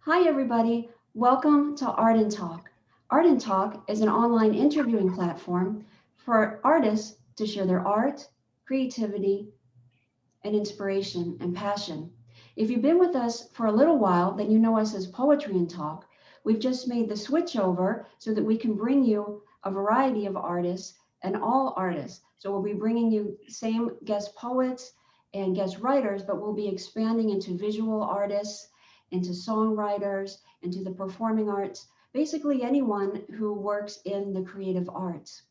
Hi, everybody. Welcome to Art and Talk. Art and Talk is an online interviewing platform for artists to share their art, creativity, and inspiration and passion. If you've been with us for a little while, then you know us as Poetry and Talk. We've just made the switch over so that we can bring you a variety of artists and all artists. So we'll be bringing you same guest poets and guest writers, but we'll be expanding into visual artists, into songwriters, into the performing arts, basically anyone who works in the creative arts.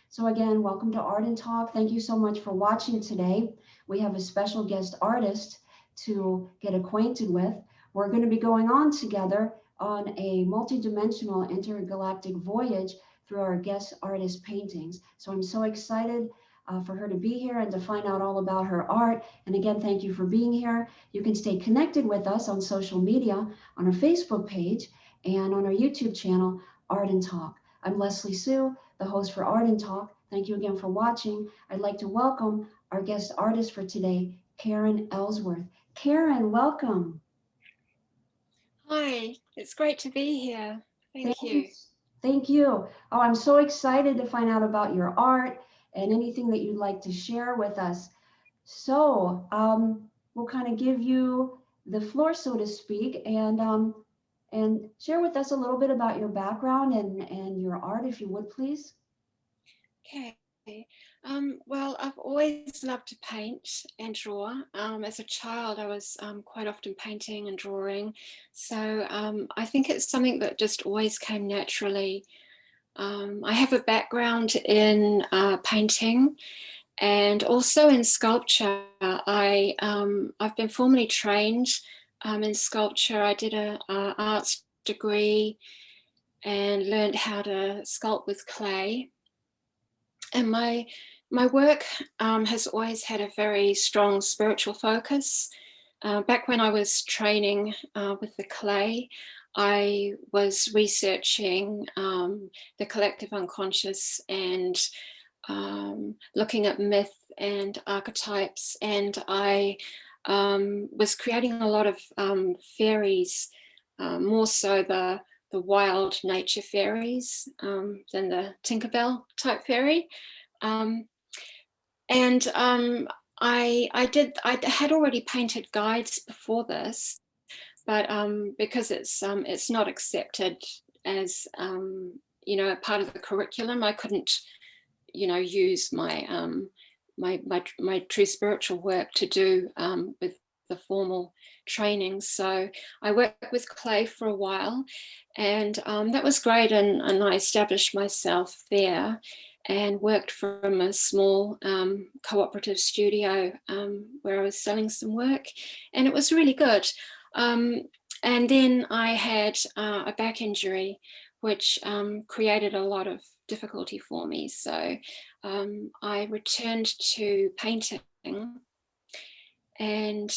So again, welcome to Art and Talk. Thank you so much for watching today. We have a special guest artist to get acquainted with. We're going to be going on together on a multidimensional intergalactic voyage through our guest artist paintings. So I'm so excited for her to be here and to find out all about her art. And again, thank you for being here. You can stay connected with us on social media, on our Facebook page, and on our YouTube channel, Art and Talk. I'm Leslie Sue, the host for Art and Talk. Thank you again for watching. I'd like to welcome our guest artist for today, Karen Elsworth. Karen, welcome. Hi, it's great to be here. Thank you. Thanks. Thank you. Oh, I'm so excited to find out about your art and anything that you'd like to share with us. So, we'll kind of give you the floor, so to speak, and share with us a little bit about your background and your art, if you would, please. Okay. Well, I've always loved to paint and draw. As a child, I was quite often painting and drawing. So I think it's something that just always came naturally. I have a background in painting and also in sculpture. I've been formally trained in sculpture. I did a arts degree and learned how to sculpt with clay. And my work has always had a very strong spiritual focus. Back when I was training with the clay, I was researching the collective unconscious and looking at myth and archetypes, and I was creating a lot of fairies, more so the wild nature fairies than the Tinkerbell type fairy. Um, and I had already painted guides before this, but because it's not accepted as a part of the curriculum, I couldn't use my true spiritual work to do with the formal training. So I worked with clay for a while, and that was great. And I established myself there and worked from a small cooperative studio where I was selling some work, and it was really good. And then I had a back injury, which created a lot of difficulty for me. So I returned to painting and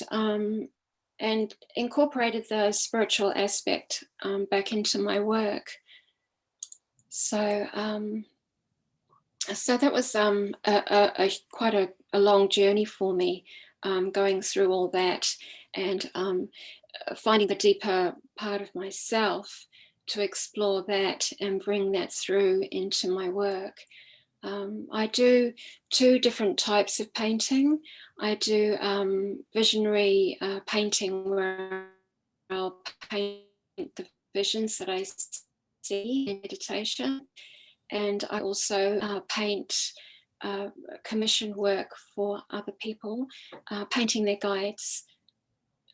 incorporated the spiritual aspect back into my work. So so that was quite a long journey for me, going through all that and finding the deeper part of myself to explore that and bring that through into my work. I do two different types of painting. I do visionary painting where I'll paint the visions that I see in meditation. And I also paint commission work for other people, painting their guides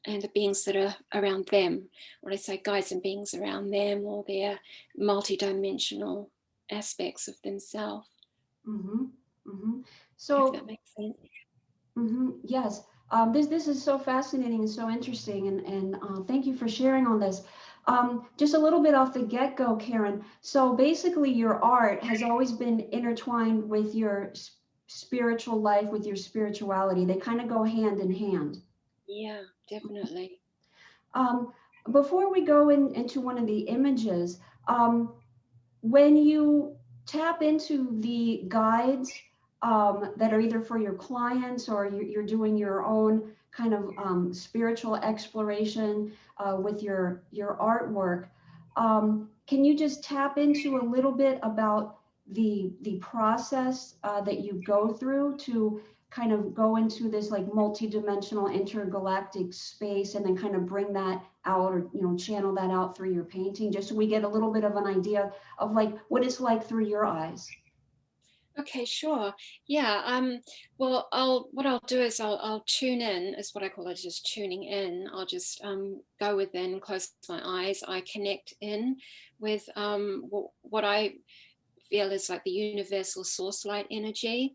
and the beings that are around them. When I say guides and beings around them, or their multidimensional aspects of themselves. Mm-hmm. Mm-hmm. If So, that makes sense. yes, this is so fascinating and so interesting, and thank you for sharing on this. Just a little bit off the get-go, Karen. So basically, your art has always been intertwined with your spiritual life, with your spirituality. They kind of go hand in hand. Yeah, definitely. Um, Before we go into one of the images, when you tap into the guides that are either for your clients or you're doing your own kind of spiritual exploration with your artwork. Can you just tap into a little bit about the process that you go through to kind of go into this like multidimensional intergalactic space and then kind of bring that out, or channel that out through your painting, just so we get a little bit of an idea of like what it's like through your eyes? Okay, sure. Yeah. Well, what I'll do is I'll tune in, is what I call it, just tuning in. I'll just go within, close my eyes. I connect in with what I feel is like the universal source light energy,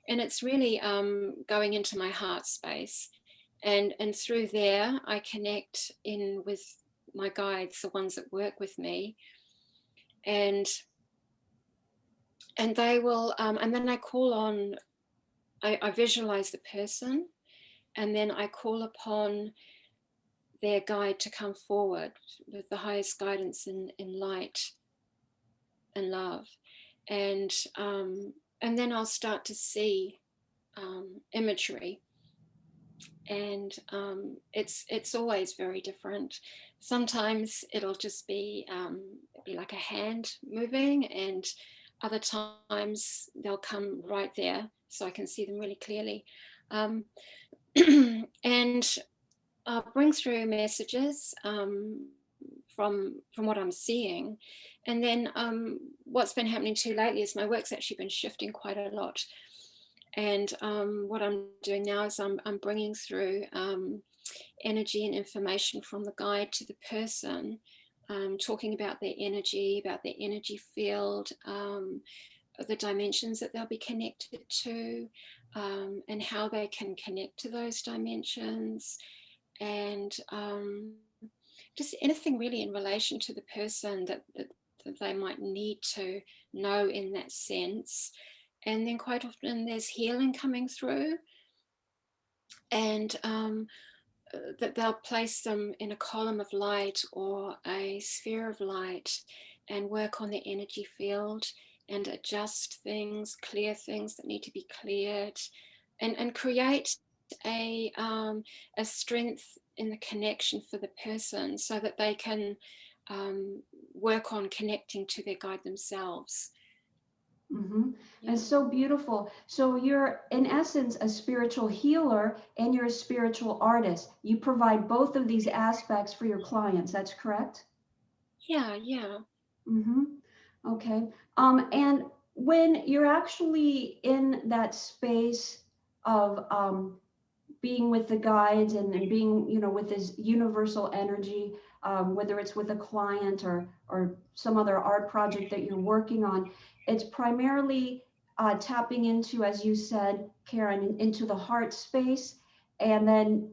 and it's really going into my heart space, and through there I connect in with my guides, the ones that work with me, and they will and then I call on, I visualize the person, and then I call upon their guide to come forward with the highest guidance in light and love, and then I'll start to see imagery, and it's always very different. Sometimes it'll just be like a hand moving, and other times they'll come right there so I can see them really clearly. Um, and I'll bring through messages from what I'm seeing, and then what's been happening too lately is my work's actually been shifting quite a lot. And what I'm doing now is I'm bringing through energy and information from the guide to the person, talking about their energy field, the dimensions that they'll be connected to, and how they can connect to those dimensions, and just anything really in relation to the person that they might need to know in that sense. And then quite often there's healing coming through, and that they'll place them in a column of light or a sphere of light and work on their energy field and adjust things, clear things that need to be cleared, and create a strength in the connection for the person so that they can work on connecting to their guide themselves. Mm-hmm. Yeah. It's so beautiful. So you're, in essence, a spiritual healer and you're a spiritual artist. You provide both of these aspects for your clients. That's correct? Yeah, yeah. Mm-hmm. Okay. And when you're actually in that space of being with the guides and being, with this universal energy, whether it's with a client or some other art project that you're working on, it's primarily tapping into, as you said, Karen, into the heart space, and then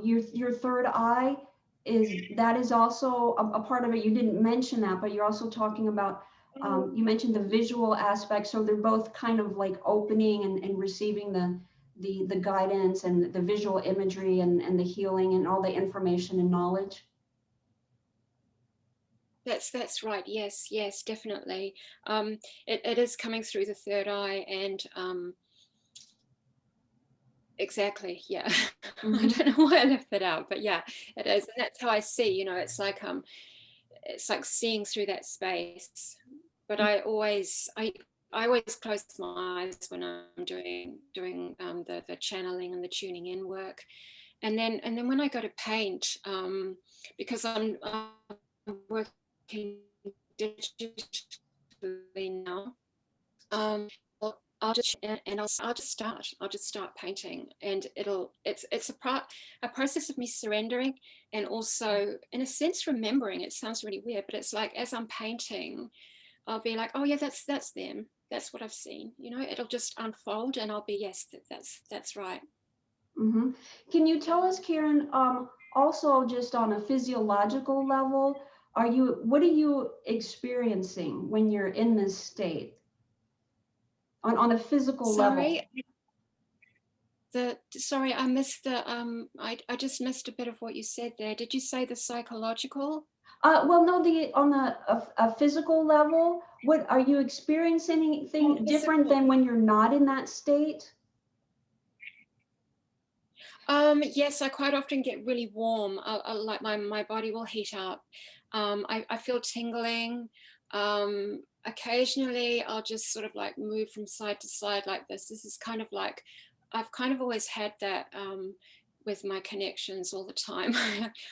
your third eye is also a part of it. You didn't mention that, but you're also talking about. You mentioned the visual aspect, so they're both kind of like opening and receiving the guidance and the visual imagery and the healing and all the information and knowledge. That's right. Yes, yes, definitely. It is coming through the third eye, and exactly, yeah. Mm-hmm. I don't know why I left that out, but yeah, it is, and that's how I see. It's like seeing through that space. But I always close my eyes when I'm doing the channeling and the tuning in work, and then when I go to paint, because I'm working digitally now, I'll just and I'll just start painting, and it's a process of me surrendering, and also in a sense remembering. It sounds really weird, but it's like as I'm painting, I'll be like, oh yeah, that's them, that's what I've seen, it'll just unfold, and I'll be, yes, that's right. Mm-hmm. Can you tell us, Karen, also just on a physiological level, what are you experiencing when you're in this state on a physical level? Sorry, sorry, I missed I just missed a bit of what you said there. Did you say the psychological? Well, no, on a physical level, what are you experiencing anything different Physical. than when you're not in that state? Yes, I quite often get really warm. Like my body will heat up. I feel tingling. Occasionally, I'll just sort of like move from side to side like this. This is kind of like, I've kind of always had that with my connections all the time.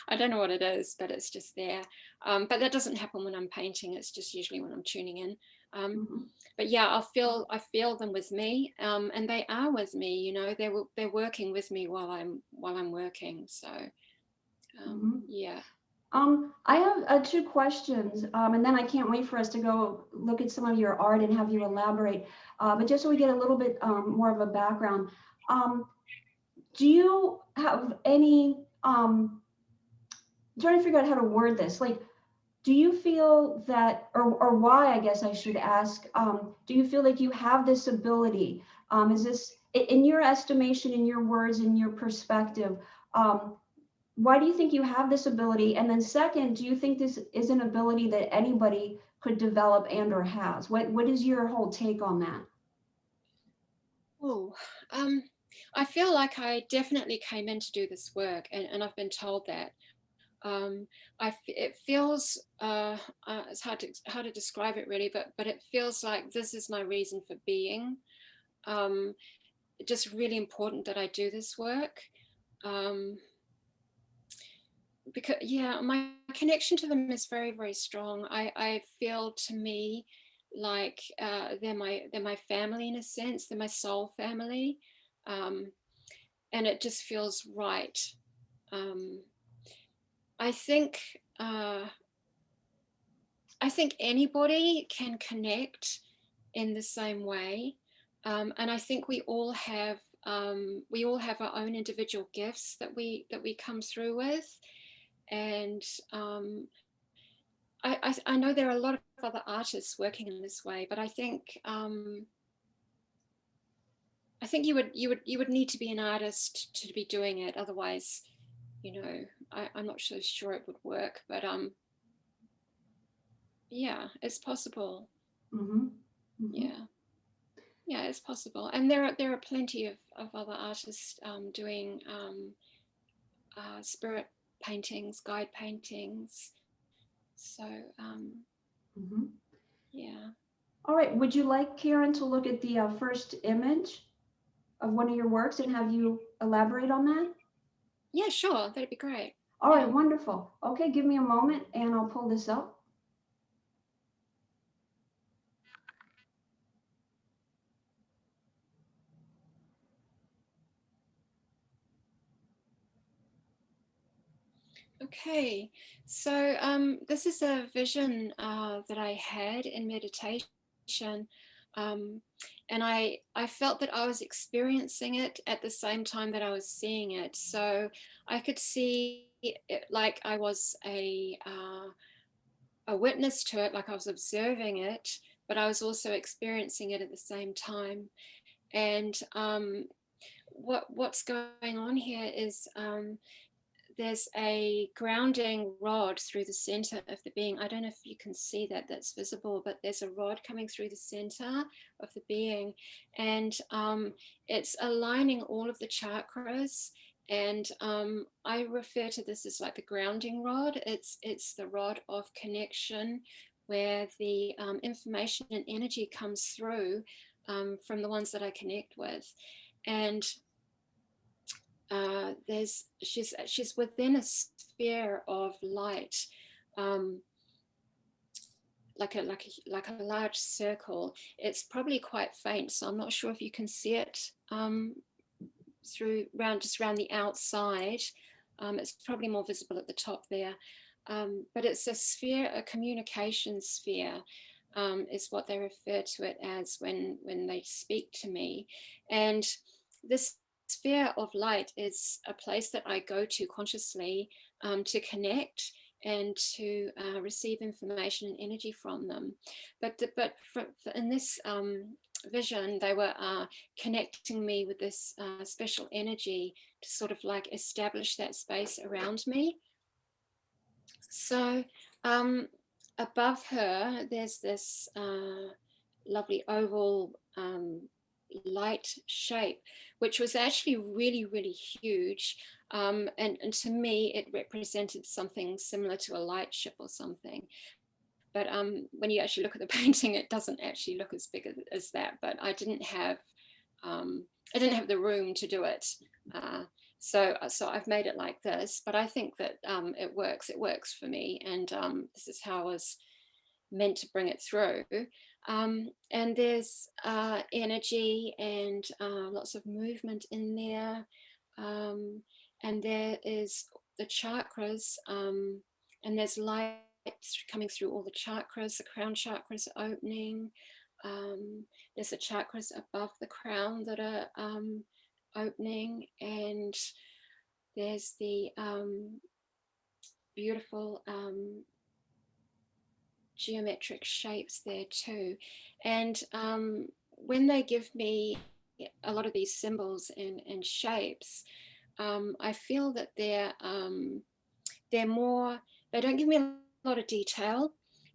I don't know what it is, but it's just there. But that doesn't happen when I'm painting. It's just usually when I'm tuning in. Um, Mhm. but yeah, I feel them with me, and they are with me. You know, they're working with me while I'm working. So Mhm. yeah. I have two questions, and then I can't wait for us to go look at some of your art and have you elaborate. But just so we get a little bit more of a background, um, do you have any? I'm trying to figure out how to word this. Like, do you feel that, or why? I guess I should ask. Do you feel like you have this ability? Is this, in your estimation, in your words, in your perspective? Um, why do you think you have this ability? And then second, do you think this is an ability that anybody could develop and or has? What is your whole take on that? Oh, I feel like I definitely came in to do this work, and I've been told that. Um, it feels it's hard to describe it really, but it feels like this is my reason for being. Um, just really important that I do this work. Um, because yeah, my connection to them is very, very strong. I feel, to me, like they're my family in a sense. They're my soul family, um, and it just feels right. Um, I think uh, I think anybody can connect in the same way, and I think we all have our own individual gifts that we come through with, and I know there are a lot of other artists working in this way, but I think you would need to be an artist to be doing it. Otherwise, I'm not so sure it would work. But yeah, it's possible. Mm-hmm. Mm-hmm. Yeah, yeah, it's possible. And there are plenty of other artists doing spirit paintings, guide paintings. So Mm-hmm. yeah. All right. Would you like Karen to look at the first image of one of your works and have you elaborate on that? Yeah, sure, that'd be great. All right. Yeah. Wonderful. Okay. Give me a moment and I'll pull this up. Okay, so this is a vision that I had in meditation, um, and I felt that I was experiencing it at the same time that I was seeing it. So I could see it like I was a witness to it, like I was observing it, but I was also experiencing it at the same time. And what's going on here is there's a grounding rod through the center of the being. I don't know if you can see that, that's visible, but there's a rod coming through the center of the being, and it's aligning all of the chakras. And I refer to this as like the grounding rod. It's the rod of connection, where the information and energy comes through from the ones that I connect with. And she's within a sphere of light, um, like a large circle. It's probably quite faint, so I'm not sure if you can see it through just around the outside. It's probably more visible at the top there, but it's a sphere, a communication sphere. Is what they refer to it as when they speak to me. And this sphere of light is a place that I go to consciously to connect and to receive information and energy from them. But in this vision, they were connecting me with this special energy to sort of like establish that space around me. So above her, there's this lovely oval light shape, which was actually really, really huge. And to me, it represented something similar to a light ship or something. But when you actually look at the painting, it doesn't actually look as big as that. But I didn't have the room to do it. So I've made it like this. But I think that it works. It works for me, and this is how I was meant to bring it through. And there's energy and lots of movement in there. And there is the chakras, and there's light coming through all the chakras. The crown chakras are opening. There's the chakras above the crown that are opening, and there's the beautiful geometric shapes there too. And when they give me a lot of these symbols and shapes, I feel that they're more, they don't give me a lot of detail.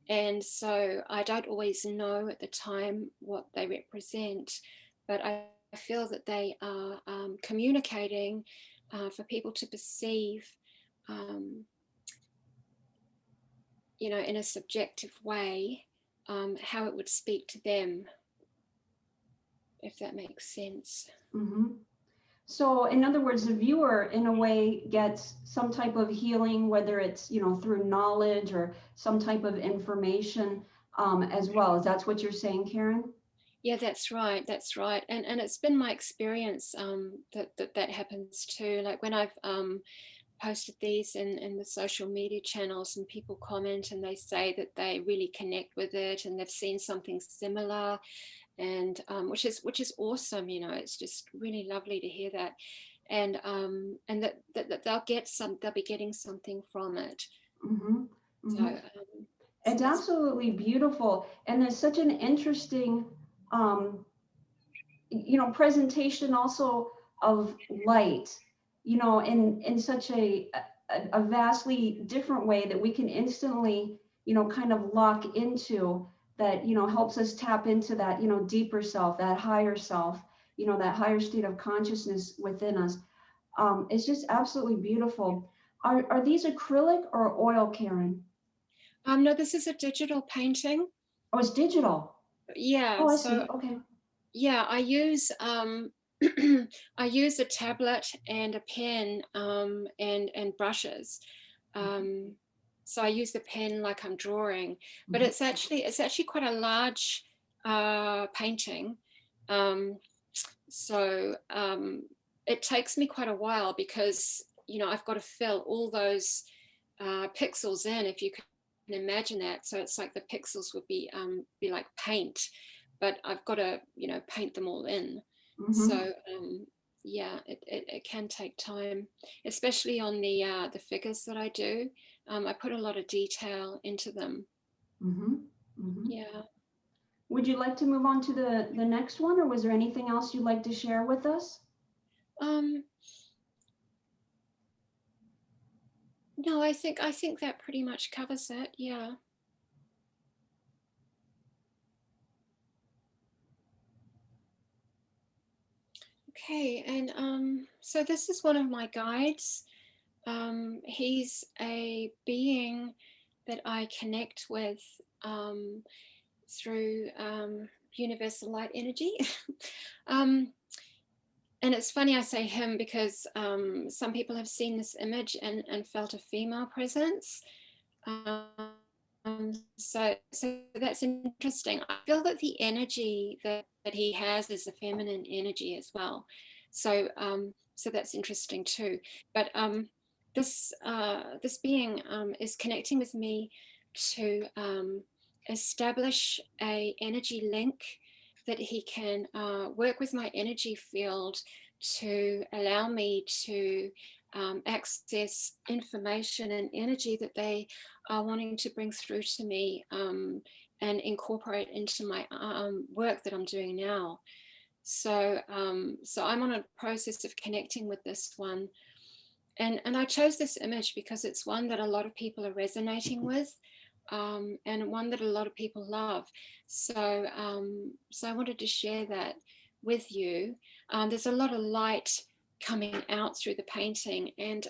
And so I don't always know at the time what they represent, but I feel that they are communicating for people to perceive, in a subjective way, how it would speak to them, if that makes sense. Mm-hmm. So in other words, the viewer in a way gets some type of healing, whether it's, through knowledge or some type of information as well. Is that what you're saying, Karen? Yeah, that's right. That's right. And it's been my experience that happens too. Like when I've posted these in the social media channels, and people comment and they say that they really connect with it and they've seen something similar, and which is awesome. It's just really lovely to hear that, and that they'll be getting something from it. Mm-hmm. So, Mm-hmm. It's absolutely beautiful, and there's such an interesting presentation also of light, in such a vastly different way that we can instantly, kind of lock into that, helps us tap into that, deeper self, that higher self, that higher state of consciousness within us. It's just absolutely beautiful. Are these acrylic or oil, Karen? no, this is a digital painting. Oh, it's digital. Yeah, Oh, I so see. Okay. yeah, I use I use a tablet and a pen, and brushes. Um, so I use the pen like I'm drawing, but Mhm. it's actually quite a large painting. Um, so it takes me quite a while because I've got to fill all those pixels in, if you can imagine that. So it's like the pixels would be like paint, but I've got to paint them all in. Mm-hmm. So yeah, it can take time, especially on the figures that I do. I put a lot of detail into them. Mm-hmm. Mm-hmm. Yeah. Would you like to move on to the next one, or was there anything else you'd like to share with us? Um, no, I think that pretty much covers it. Yeah. Okay, and so this is one of my guides. He's a being that I connect with through universal light energy. um, and it's funny I say him because some people have seen this image and felt a female presence. So that's interesting. I feel that the energy that he has is a feminine energy as well. So that's interesting too. But this being is connecting with me to establish a energy link that he can work with my energy field to allow me to access information and energy that they are wanting to bring through to me, and incorporate into my work that I'm doing now. So I'm on a process of connecting with this one. And I chose this image because it's one that a lot of people are resonating with, and one that a lot of people love. So I wanted to share that with you. There's a lot of light coming out through the painting, and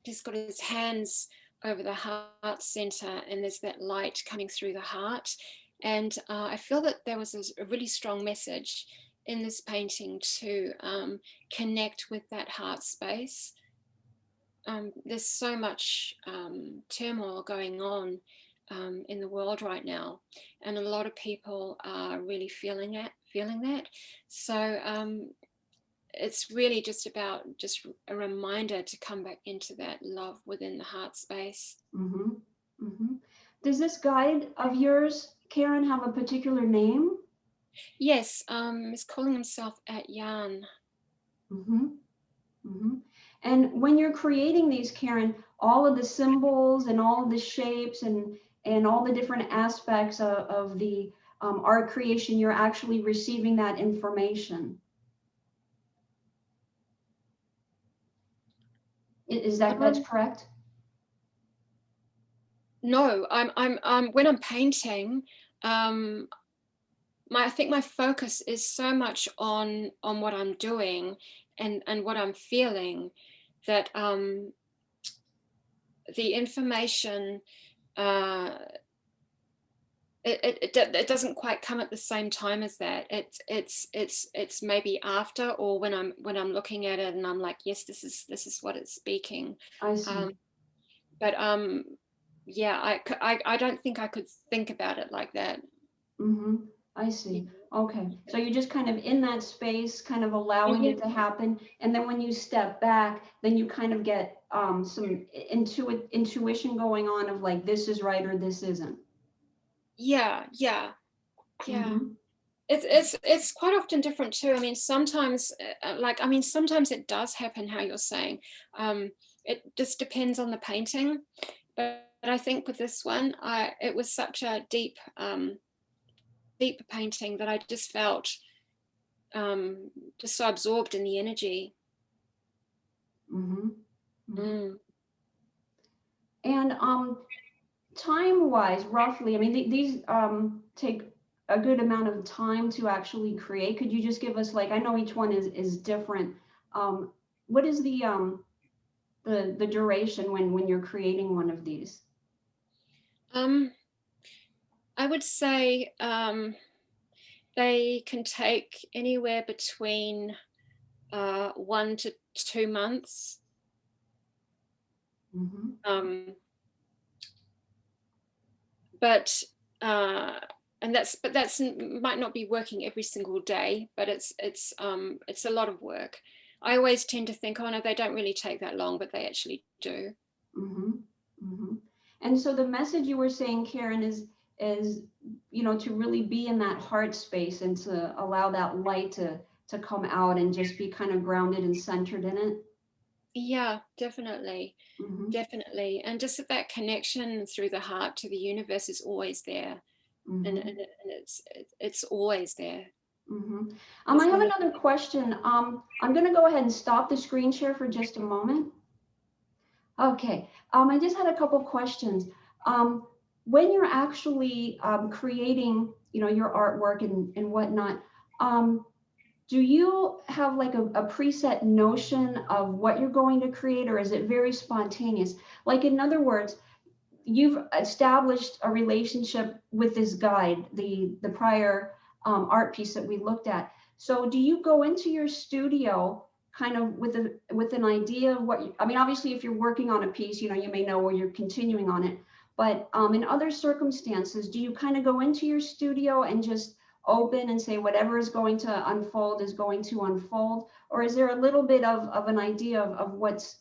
he's got his hands over the heart center, and there's that light coming through the heart. And I feel that there was a really strong message in this painting to connect with that heart space. There's so much turmoil going on in the world right now, and a lot of people are really feeling that. So it's really just about just a reminder to come back into that love within the heart space. Mm-hmm. Mm-hmm. Does this guide of yours, Karen, have a particular name? Yes, he's calling himself at Jan. Mm-hmm. Mm-hmm. And when you're creating these, Karen, all of the symbols and all of the shapes and all the different aspects of the art creation, you're actually receiving that information. Is that's correct? No, I'm when I'm painting, I think my focus is so much on what I'm doing and what I'm feeling, that the information it doesn't quite come at the same time as that. It's maybe after, or when I'm looking at it and I'm like, yes, this is what it's speaking. I see. But yeah, I don't think I could think about it like that. Mm-hmm. I see. Okay. So you're just kind of in that space, kind of allowing it to happen. And then when you step back, then you kind of get some intuition going on of like, this is right or this isn't. Yeah, yeah, yeah. Mm-hmm. It's quite often different too. I mean, sometimes sometimes it does happen how you're saying. It just depends on the painting. But I think with this one, it was such a deep painting that I just felt just so absorbed in the energy. Mm-hmm. Mm-hmm. Mm. And time-wise, roughly, I mean, these take a good amount of time to actually create. Could you just give us, like, I know each one is different. What is the duration when you're creating one of these? I would say they can take anywhere between 1 to 2 months. Mm-hmm. But and that's might not be working every single day, but it's a lot of work. I always tend to think, oh no, they don't really take that long, but they actually do. Mm-hmm. Mm-hmm. And so the message you were saying, Karen, is to really be in that heart space and to allow that light to come out and just be kind of grounded and centered in it. Yeah, definitely. Mm-hmm. Definitely. And just that connection through the heart to the universe is always there. And, Mm-hmm. and, and it's always there. Mm-hmm. I There's have no. another question. I'm going to go ahead and stop the screen share for just a moment. Okay. I just had a couple questions. When you're actually creating, your artwork and whatnot, do you have like a preset notion of what you're going to create, or is it very spontaneous? Like, in other words, you've established a relationship with this guide, the prior art piece that we looked at. So do you go into your studio kind of with an idea of what I mean, obviously, if you're working on a piece, you may know where you're continuing on it. But in other circumstances, do you kind of go into your studio and just open and say whatever is going to unfold is going to unfold? Or is there a little bit of an idea of what's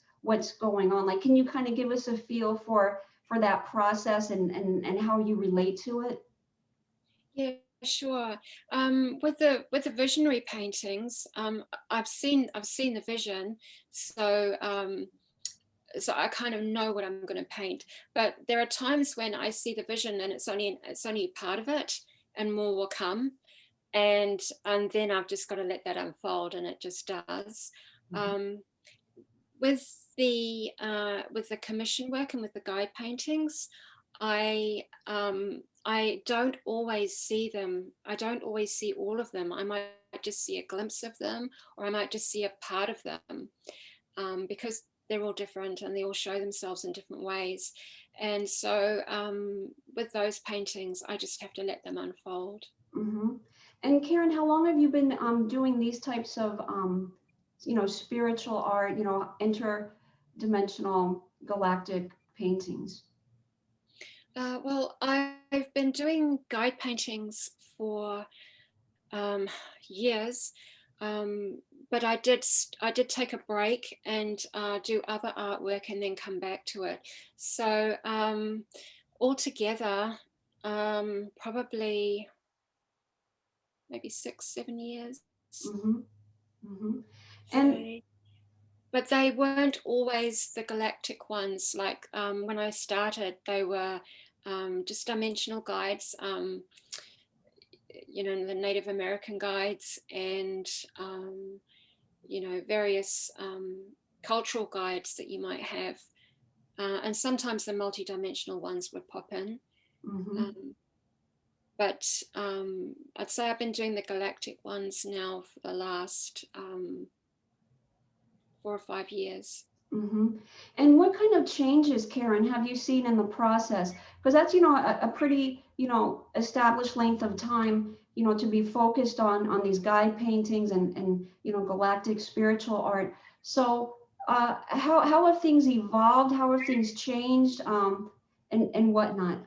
going on? Like, can you kind of give us a feel for that process and how you relate to it? Yeah, sure. With the visionary paintings, I've seen the vision, so so I kind of know what I'm going to paint. But there are times when I see the vision and it's only part of it, and more will come, and then I've just got to let that unfold, and it just does. Mm-hmm. With the commission work and with the guide paintings, I don't always see them. I don't always see all of them. I might just see a glimpse of them, or I might just see a part of them, because they're all different and they all show themselves in different ways. And so with those paintings, I just have to let them unfold. Mm-hmm. And Karen, how long have you been doing these types of, spiritual art, interdimensional galactic paintings? Well, I've been doing guide paintings for years, um, but I did take a break and do other artwork and then come back to it. So altogether, probably maybe 6, 7 years Mm-hmm. Mm-hmm. that And but they weren't always the galactic ones. Like when I started, they were just dimensional guides, the Native American guides, and various cultural guides that you might have. And sometimes the multidimensional ones would pop in. mm-hmm. Um, but I'd say I've been doing the galactic ones now for the last 4 or 5 years. Mm-hmm. And what kind of changes, Karen, have you seen in the process? Because that's, a pretty, established length of time, to be focused on these guide paintings and galactic spiritual art. So, how have things evolved? How have things changed, and whatnot?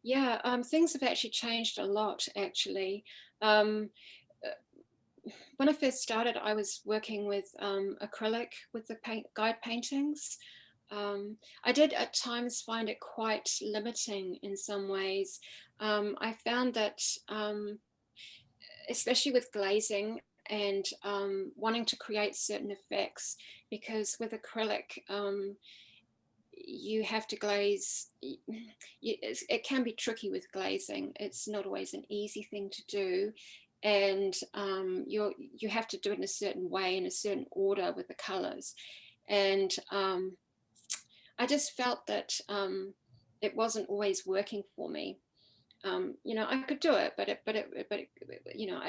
Yeah, things have actually changed a lot, actually. Um, when I first started, I was working with acrylic with the guide paintings. I did at times find it quite limiting in some ways. I found that, especially with glazing and wanting to create certain effects, because with acrylic, you have to glaze. It can be tricky with glazing. It's not always an easy thing to do, and you have to do it in a certain way, in a certain order with the colors. And I just felt that it wasn't always working for me. I could do it, but I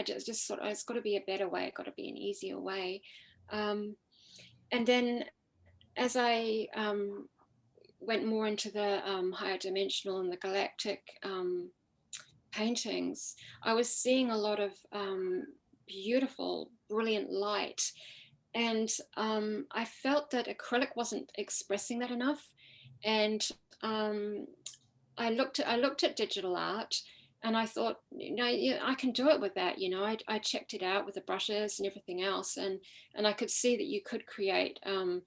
just thought, oh, it's got to be a better way. It's got to be an easier way. And then as I went more into the higher dimensional and the galactic paintings, I was seeing a lot of beautiful, brilliant light. And I felt that acrylic wasn't expressing that enough. And um, I looked at digital art, and I thought, yeah, I can do it with that. I checked it out with the brushes and everything else, and I could see that you could create the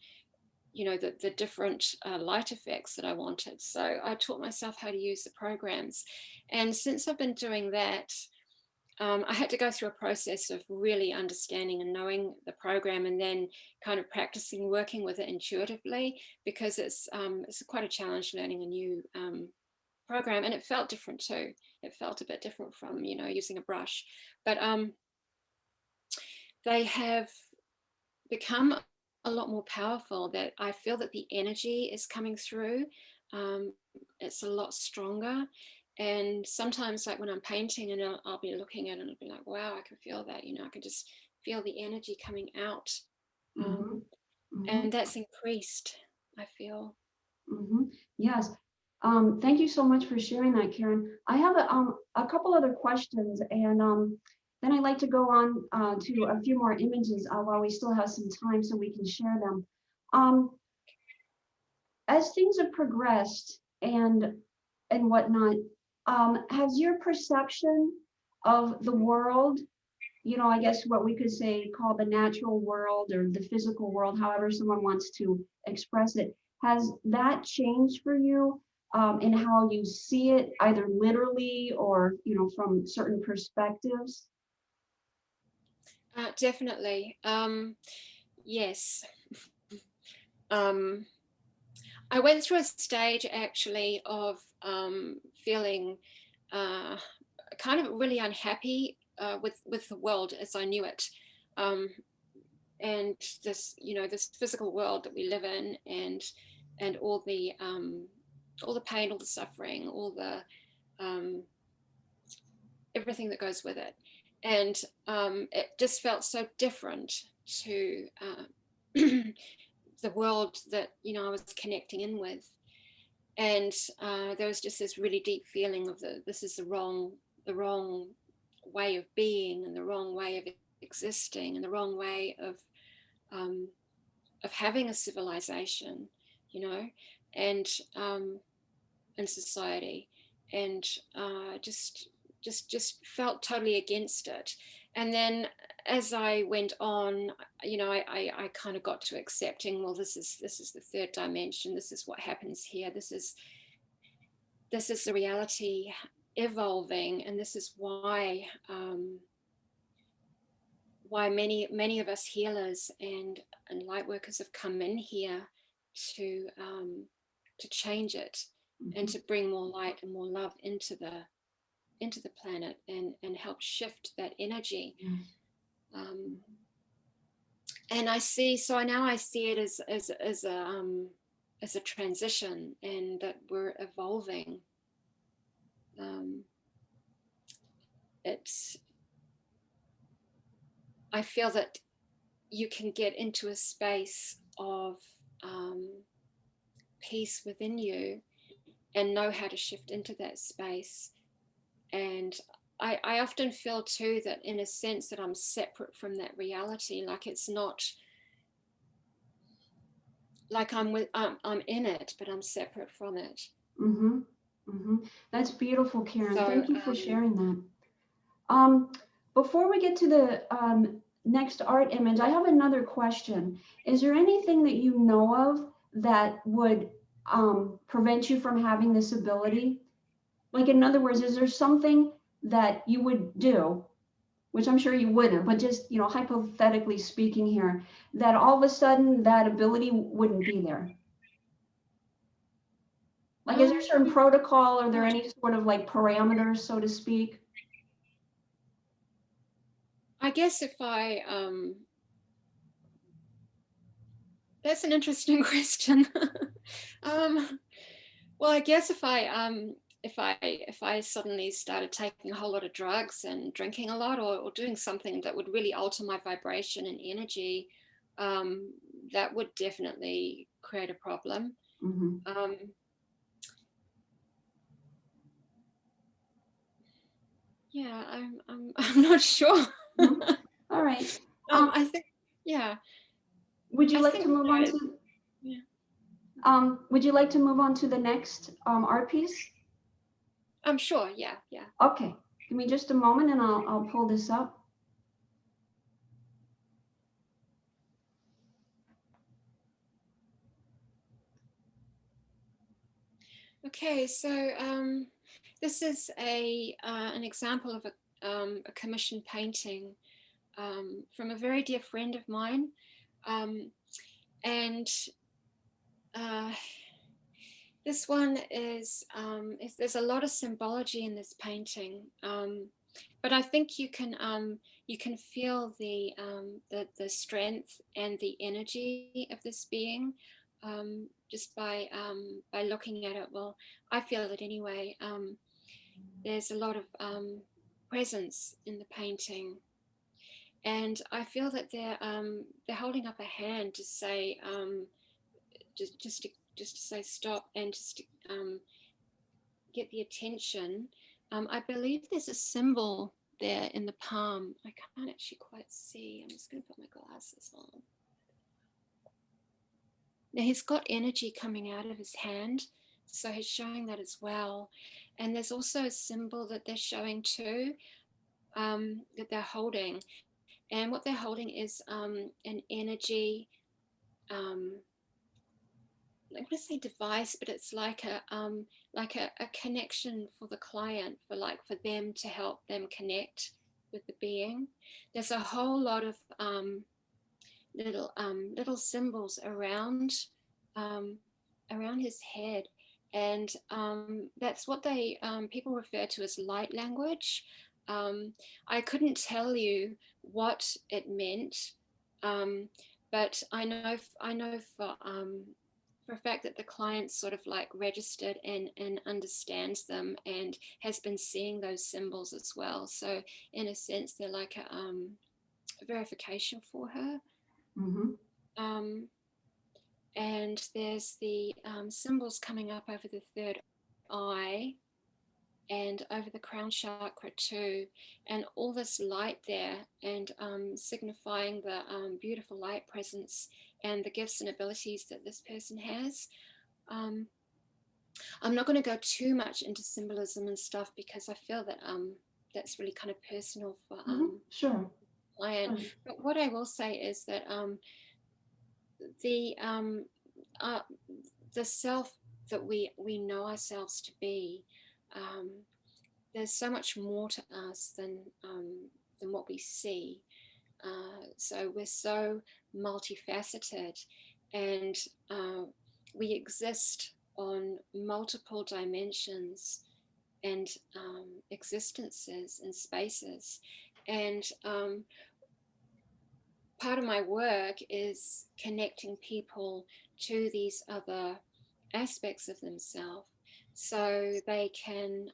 different light effects that I wanted. So I taught myself how to use the programs. And since I've been doing that, I had to go through a process of really understanding and knowing the program, and then kind of practicing working with it intuitively, because it's quite a challenge learning a new program, and it felt different too. It felt a bit different from using a brush, but they have become a lot more powerful. That I feel that the energy is coming through. It's a lot stronger. And sometimes, like when I'm painting and I'll be looking at it and I'll be like, wow, I can feel that, I can just feel the energy coming out. Mm-hmm. Mm-hmm. And that's increased, I feel. Mm-hmm. Yes. Thank you so much for sharing that, Karen. I have a couple other questions, and then I'd like to go on to a few more images while we still have some time so we can share them. Um, as things have progressed and whatnot, has your perception of the world, I guess what we could say call the natural world or the physical world, however someone wants to express it. Has that changed for you in how you see it, either literally or, from certain perspectives? Definitely. Yes. Um, I went through a stage actually of feeling uh, kind of really unhappy with the world as I knew it, um, and this physical world that we live in, and all the all the pain, all the suffering, all the everything that goes with it. And it just felt so different to the world that, you know, I was connecting in with. And there was just this really deep feeling of this is the wrong way of being, and the wrong way of existing, and the wrong way of having a civilization, you know, and in society, and just felt totally against it. And then as I went on, you know, I kind of got to accepting, well, this is the third dimension. This is what happens here. This is the reality evolving, and this is why many of us healers and light workers have come in here to change it, and to bring more light and more love into the planet, and help shift that energy. Yes. And I see it as a transition, and that we're evolving. It's I feel that you can get into a space of peace within you, and know how to shift into that space. And I often feel too that, in a sense, that I'm separate from that reality. Like, it's not like I'm in it, but I'm separate from it. Mm-hmm. Mm-hmm. That's beautiful, Karen. So Thank you for sharing that. Before we get to the next art image, I have another question. Is there anything that you know of that would prevent you from having this ability? Like, in other words, is there something that you would do, which I'm sure you wouldn't, but just, you know, hypothetically speaking here, that all of a sudden that ability wouldn't be there? Like, is there a certain protocol? Are there any sort of like parameters, so to speak? I guess if that's an interesting question. Well, I guess if I suddenly started taking a whole lot of drugs and drinking a lot, or doing something that would really alter my vibration and energy, that would definitely create a problem. Mm-hmm. Yeah, I'm not sure. Mm-hmm. All right. I think, yeah. Would you I like to think move on that, to? yeah. Would you like to move on to the next art piece? I'm sure. Yeah, yeah. Okay. Give me just a moment, and I'll pull this up. Okay, so this is an example of a commissioned painting from a very dear friend of mine, and this one is there's a lot of symbology in this painting, but I think you can feel the strength and the energy of this being, just by looking at it. Well, I feel it anyway. There's a lot of presence in the painting, and I feel that they're holding up a hand to say, just to say stop, and just to get the attention. I believe there's a symbol there in the palm. I can't actually quite see. I'm just going to put my glasses on. Now he's got energy coming out of his hand, so he's showing that as well. And there's also a symbol that they're showing too, that they're holding. And what they're holding is an energy, I'm going to say device, but it's like a connection for the client, for them to help them connect with the being. There's a whole lot of little symbols around his head, and that's what they people refer to as light language. I couldn't tell you what it meant, but I know for for a fact that the client sort of like registered and understands them and has been seeing those symbols as well. So in a sense, they're like a verification for her. Mm-hmm. Um, and there's the symbols coming up over the third eye and over the crown chakra too, and all this light there, and signifying the beautiful light presence and the gifts and abilities that this person has. Um, I'm not going to go too much into symbolism and stuff because I feel that that's really kind of personal for Mm-hmm. Sure. client. Sure. But what I will say is that the uh, the self that we know ourselves to be, um, there's so much more to us than what we see. So we're so multifaceted, and we exist on multiple dimensions and existences and spaces. And part of my work is connecting people to these other aspects of themselves so they can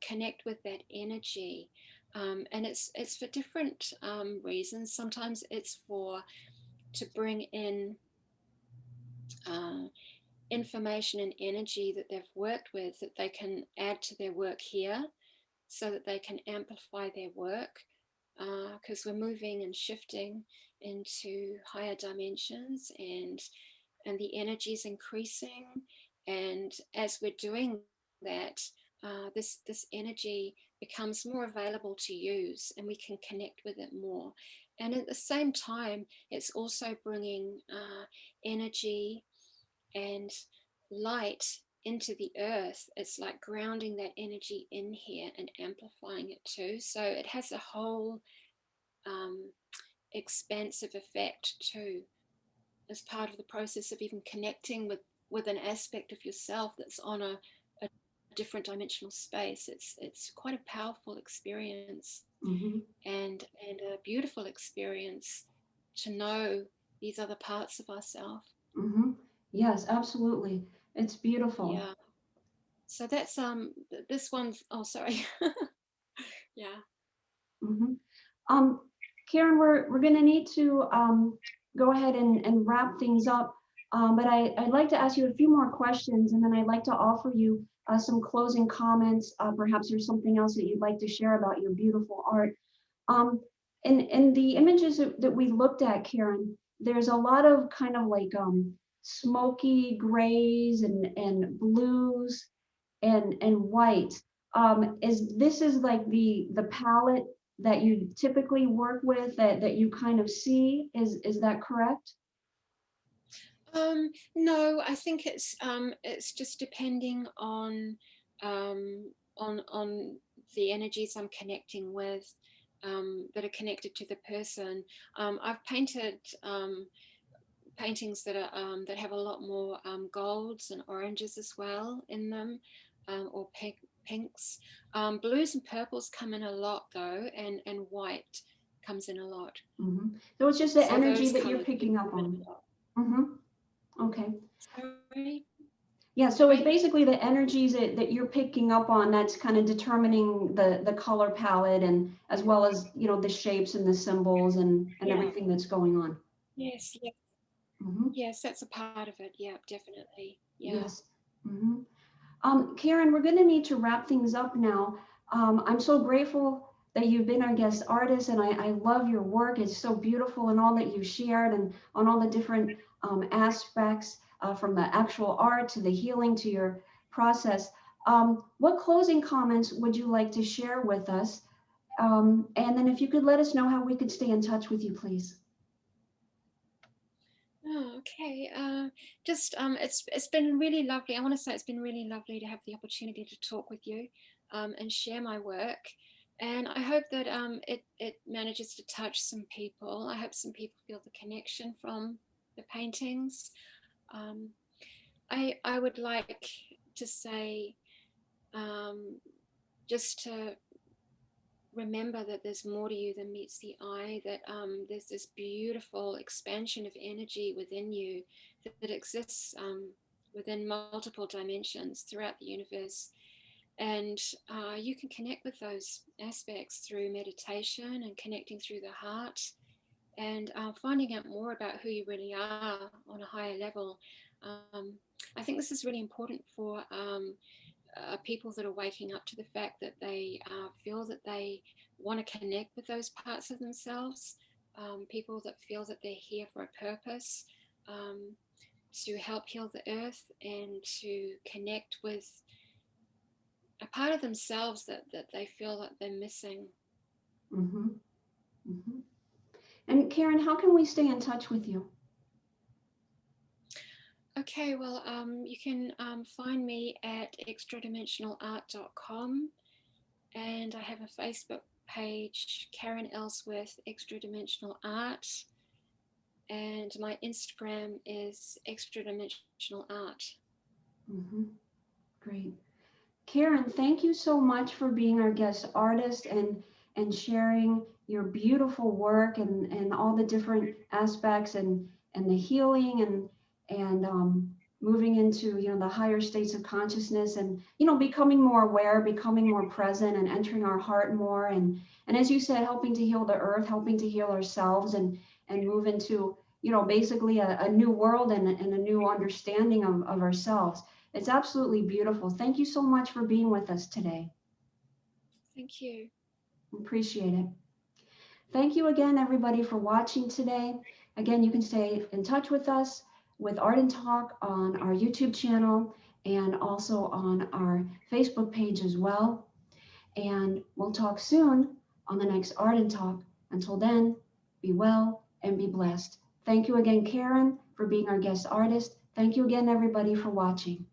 connect with that energy. And it's for different reasons. Sometimes it's for to bring in uh, information and energy that they've worked with that they can add to their work here so that they can amplify their work, because we're moving and shifting into higher dimensions, and the energy is increasing, and as we're doing that, this energy becomes more available to use and we can connect with it more. And at the same time, it's also bringing energy and light into the earth. It's like grounding that energy in here and amplifying it too. So it has a whole um, expansive effect too, as part of the process of even connecting with an aspect of yourself that's on a different dimensional space. It's quite a powerful experience, Mm-hmm. and a beautiful experience to know these other parts of ourselves. Mm-hmm. Yes, absolutely. It's beautiful. Yeah. So that's this one's, oh sorry. Yeah. Mm-hmm. Um, Karen, we're going to need to go ahead and wrap things up. But I'd like to ask you a few more questions, and then I'd like to offer you some closing comments. Perhaps there's something else that you'd like to share about your beautiful art. Um, in the images that we looked at, Karen, there's a lot of kind of like smoky grays and blues and white. Is like the palette that you typically work with that you kind of see? Is that correct? No, I think it's just depending on the energies I'm connecting with, that are connected to the person. I've painted paintings that are that have a lot more golds and oranges as well in them, or pinks. Blues and purples come in a lot though, and white comes in a lot. Hmm. So it's just the So energy those that you're colors do picking up come in on. a lot. Hmm. Okay. Sorry, Yeah, so it's right? basically the energies that you're picking up on that's kind of determining the color palette, and as well as, the shapes and the symbols and Yeah. everything that's going on. Yes. Yes. Hmm. Yes. That's a part of it. Yeah. Definitely. Yeah. Yes. Hmm. Karen, we're going to need to wrap things up now. I'm so grateful that you've been our guest artist, and I love your work. It's so beautiful and all that you shared, and on all the different aspects, from the actual art to the healing to your process. What closing comments would you like to share with us? And then if you could let us know how we could stay in touch with you, please. Oh, okay. Just it's been really lovely. I want to say it's been really lovely to have the opportunity to talk with you, and share my work. And I hope that it manages to touch some people. I hope some people feel the connection from the paintings. Um, I would like to say, um, just to remember that there's more to you than meets the eye, that there's this beautiful expansion of energy within you that exists within multiple dimensions throughout the universe. And you can connect with those aspects through meditation and connecting through the heart, and finding out more about who you really are on a higher level. Um, I think this is really important for people that are waking up to the fact that they feel that they want to connect with those parts of themselves, people that feel that they're here for a purpose, um, to help heal the earth and to connect with a part of themselves that they feel that they're missing. Mm-hmm. Mm-hmm. And Karen, how can we stay in touch with you? Okay, well, you can find me at extradimensionalart.com, and I have a Facebook page, Karen Elsworth Extra Dimensional Art, and my Instagram is Extra Dimensional Art. Mm-hmm. Great. Karen, thank you so much for being our guest artist and sharing your beautiful work and all the different aspects and the healing and moving into the higher states of consciousness and becoming more aware, becoming more present, and entering our heart more and as you said, helping to heal the earth, helping to heal ourselves and move into basically a new world and a new understanding of ourselves. It's absolutely beautiful. Thank you so much for being with us today. Thank you. Appreciate it. Thank you again, everybody, for watching today. Again, you can stay in touch with us with Art and Talk on our YouTube channel and also on our Facebook page as well. And we'll talk soon on the next Art and Talk. Until then, be well and be blessed. Thank you again, Karen, for being our guest artist. Thank you again, everybody, for watching.